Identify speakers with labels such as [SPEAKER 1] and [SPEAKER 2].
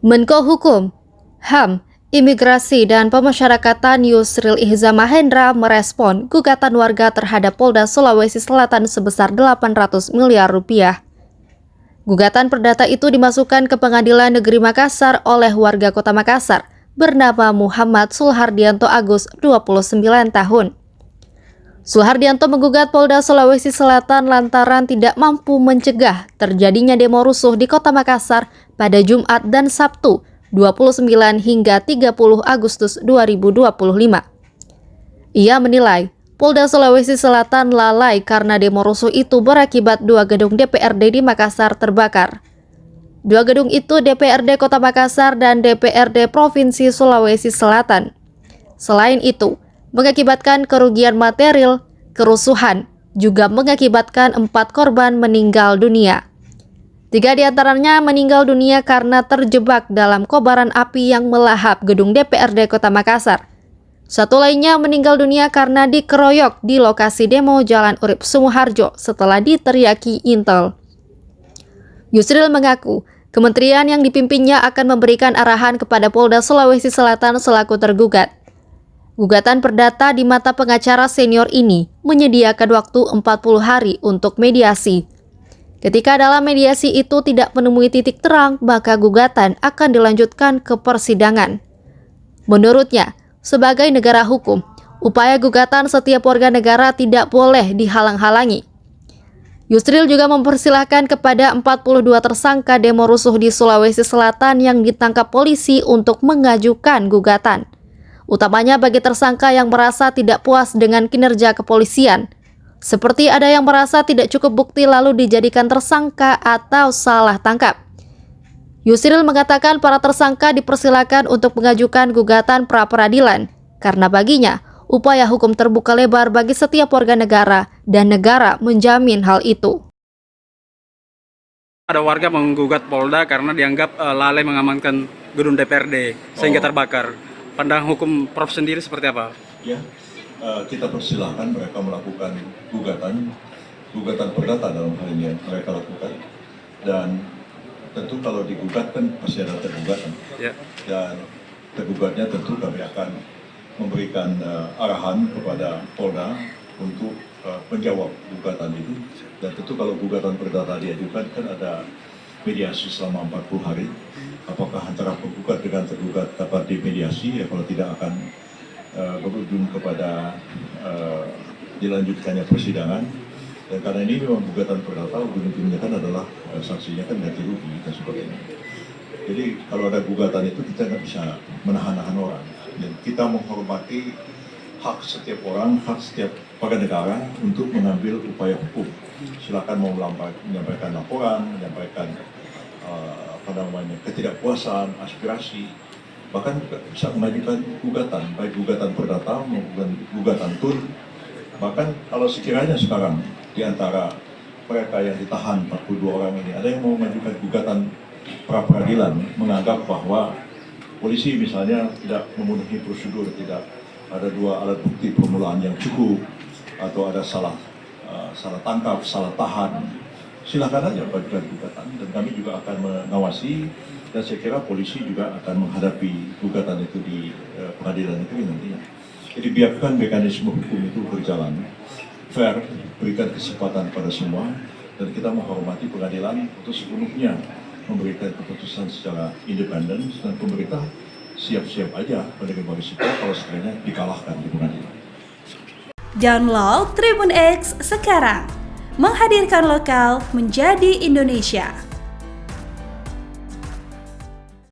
[SPEAKER 1] Menko Hukum, HAM, Imigrasi dan Pemasyarakatan Yusril Ihza Mahendra merespon gugatan warga terhadap Polda Sulawesi Selatan sebesar 800 miliar rupiah. Gugatan perdata itu dimasukkan ke Pengadilan Negeri Makassar oleh warga Kota Makassar bernama Muhammad Sulhardianto Agus, 29 tahun. Sulhardianto menggugat Polda Sulawesi Selatan lantaran tidak mampu mencegah terjadinya demo rusuh di Kota Makassar pada Jumat dan Sabtu 29 hingga 30 Agustus 2025. Ia menilai Polda Sulawesi Selatan lalai karena demo rusuh itu berakibat 2 gedung DPRD di Makassar terbakar. 2 gedung itu DPRD Kota Makassar dan DPRD Provinsi Sulawesi Selatan. Selain itu, mengakibatkan kerugian material, kerusuhan, juga mengakibatkan 4 korban meninggal dunia. 3 diantaranya meninggal dunia karena terjebak dalam kobaran api yang melahap gedung DPRD Kota Makassar. 1 lainnya meninggal dunia karena dikeroyok di lokasi demo Jalan Urip Sumoharjo setelah diteriaki intel. Yusril mengaku, kementerian yang dipimpinnya akan memberikan arahan kepada Polda Sulawesi Selatan selaku tergugat. Gugatan perdata di mata pengacara senior ini menyediakan waktu 40 hari untuk mediasi. Ketika dalam mediasi itu tidak menemui titik terang, maka gugatan akan dilanjutkan ke persidangan. Menurutnya, sebagai negara hukum, upaya gugatan setiap warga negara tidak boleh dihalang-halangi. Yusril juga mempersilahkan kepada 42 tersangka demo rusuh di Sulawesi Selatan yang ditangkap polisi untuk mengajukan gugatan. Utamanya bagi tersangka yang merasa tidak puas dengan kinerja kepolisian. Seperti ada yang merasa tidak cukup bukti lalu dijadikan tersangka atau salah tangkap. Yusril mengatakan para tersangka dipersilakan untuk mengajukan gugatan pra-peradilan karena baginya upaya hukum terbuka lebar bagi setiap warga negara dan negara menjamin hal itu.
[SPEAKER 2] Ada warga menggugat Polda karena dianggap lalai mengamankan gedung DPRD sehingga terbakar. Pandangan hukum Prof sendiri seperti apa?
[SPEAKER 3] Ya, kita persilahkan mereka melakukan gugatan perdata dalam hal ini yang mereka lakukan, dan tentu kalau digugat kan pasti ada tergugatan. Ya. Dan tergugatnya tentu kami akan memberikan arahan kepada Polda untuk menjawab gugatan itu. Dan tentu kalau gugatan perdata diajukan kan ada mediasi selama 40 hari. Apakah antara penggugat dengan tergugat dapat dimediasi, ya kalau tidak akan berujung kepada dilanjutkannya persidangan. Dan karena ini memang gugatan perdata, ujung-ujungnya kan adalah saksinya kan ganti rugi dan sebagainya. Jadi kalau ada gugatan itu kita nggak bisa menahan-nahan orang. Dan kita menghormati hak setiap orang, hak setiap warga negara untuk mengambil upaya hukum. Silakan mau menyampaikan laporan, menyampaikan ketidakpuasan, aspirasi, bahkan bisa mengajukan gugatan, baik gugatan perdata maupun gugatan tun. Bahkan kalau sekiranya sekarang di antara mereka yang ditahan 42 orang ini ada yang mau mengajukan gugatan pra-peradilan, menganggap bahwa polisi misalnya tidak memenuhi prosedur, tidak ada 2 alat bukti permulaan yang cukup, atau ada salah tangkap, salah tahan, silakan aja ajukan gugatan, dan kami juga akan mengawasi, dan saya kira polisi juga akan menghadapi gugatan itu di pengadilan itu nantinya. Jadi biarkan mekanisme hukum itu berjalan fair, berikan kesempatan pada semua, dan kita menghormati pengadilan untuk sepenuhnya memberikan keputusan secara independen, dan pemerintah siap-siap aja menerima risiko kalau sekiranya dikalahkan di pengadilan.
[SPEAKER 4] Download Tribun X sekarang, menghadirkan lokal menjadi Indonesia.